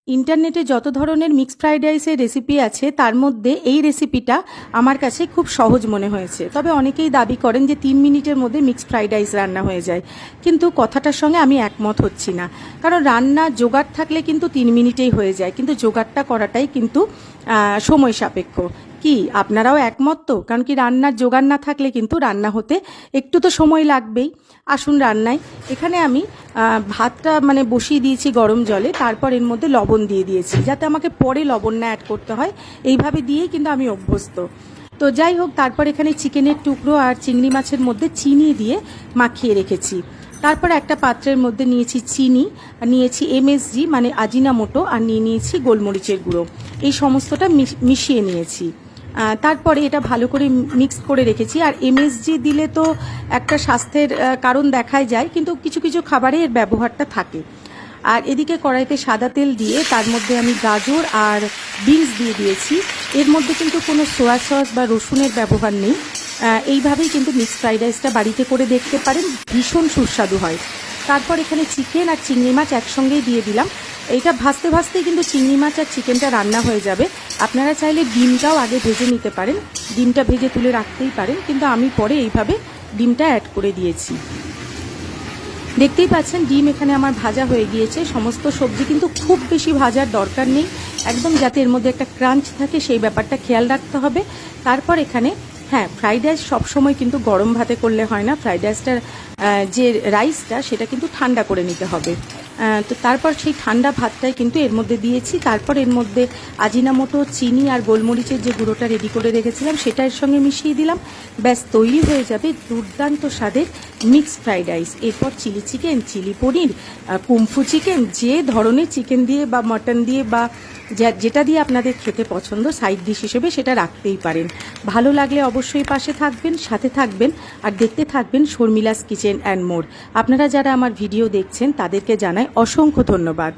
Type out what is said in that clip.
ইন্টারনেটে যত ধরনের মিক্সড ফ্রাইড রাইসের রেসিপি আছে তার মধ্যে এই রেসিপিটা আমার কাছে খুব সহজ মনে হয়েছে। তবে অনেকেই দাবি করেন যে 3 মিনিটের মধ্যে মিক্সড ফ্রাইড রাইস রান্না হয়ে যায়, কিন্তু কথাটার সঙ্গে আমি একমত হচ্ছি না। কারণ রান্না জোগাড় থাকলে কিন্তু 3 মিনিটেই হয়ে যায়, কিন্তু জোগাড়টা করাটাই কিন্তু সময় সাপেক্ষ। কি আপনারাও একমত তো? কারণ কি রান্নার জোগাড় না থাকলে কিন্তু রান্না হতে একটু তো সময় লাগবেই। আসুন রান্নায়। এখানে আমি ভাতটা বসিয়ে দিয়েছি গরম জলে, তারপর এর মধ্যে লবণ দিয়ে দিয়েছি যাতে আমাকে পরে লবণ না অ্যাড করতে হয়। এইভাবে দিয়েই কিন্তু আমি অভ্যস্ত। তো যাই হোক, তারপর এখানে চিকেনের টুকরো আর চিংড়ি মাছের মধ্যে চিনি দিয়ে মাখিয়ে রেখেছি। তারপর একটা পাত্রের মধ্যে নিয়েছি চিনি, নিয়েছি এমএসজি মানে আজিনামোটো, আর নিয়েছি গোলমরিচের গুঁড়ো। এই সমস্তটা মিশিয়ে নিয়েছি। তারপরে এটা ভালো করে মিক্স করে রেখেছি। আর এমএসজি দিলে তো একটা স্বাস্থ্যের কারণ দেখাই যায়, কিন্তু কিছু কিছু খাবারে এর ব্যবহারটা থাকে। আর এদিকে কড়াইতে সাদা তেল দিয়ে তার মধ্যে আমি গাজর আর বিনস দিয়ে দিয়েছি। এর মধ্যে কিন্তু কোনো সোয়া সস বা রসুনের ব্যবহার নেই। এইভাবেই কিন্তু মিক্সড ফ্রাইড রাইসটা বাড়িতে করে দেখতে পারেন, ভীষণ সুস্বাদু হয়। তারপর এখানে চিকেন আর চিংড়ি মাছ একসঙ্গেই দিয়ে দিলাম। এইটা ভাজতে ভাজতেই কিন্তু চিংড়ি মাছ আর চিকেনটা রান্না হয়ে যাবে। আপনারা চাইলে ডিমটাও আগে ভেজে নিতে পারেন, ডিমটা ভেজে তুলে রাখতেই পারেন, কিন্তু আমি পরে এইভাবে ডিমটা অ্যাড করে দিয়েছি। দেখতেই পাচ্ছেন ডিম এখানে আমার ভাজা হয়ে গিয়েছে। সমস্ত সবজি কিন্তু খুব বেশি ভাজার দরকার নেই, একদম যাতে এর মধ্যে একটা ক্রাঞ্চ থাকে সেই ব্যাপারটা খেয়াল রাখতে হবে। তারপর এখানে ফ্রাইড রাইস সবসময় কিন্তু গরম ভাতে করলে হয় না, ফ্রাইড রাইসটার যে রাইসটা সেটা কিন্তু ঠান্ডা করে নিতে হবে। তো তারপর সেই ঠান্ডা ভাতটাই কিন্তু এর মধ্যে দিয়েছি। তারপর এর মধ্যে আজিনামোটো, চিনি আর গোলমরিচের যে গুঁড়োটা রেডি করে রেখেছিলাম সেটা এর সঙ্গে মিশিয়ে দিলাম। ব্যাস তৈরি হয়ে যাবে দুর্দান্ত স্বাদের মিক্সড ফ্রাইড রাইস। এরপর চিলি চিকেন, চিলি পনির, কুমফু চিকেন, যে ধরনের চিকেন দিয়ে বা মটন দিয়ে বা যেটা দিয়ে আপনাদের খেতে পছন্দ সাইড ডিশ হিসেবে সেটা রাখতেই পারেন। ভালো লাগলে অবশ্যই পাশে থাকবেন, সাথে থাকবেন আর দেখতে থাকবেন শর্মিলাস কিচেন অ্যান্ড মোর। আপনারা যারা আমার ভিডিও দেখছেন তাদেরকে জানাই অসংখ্য ধন্যবাদ।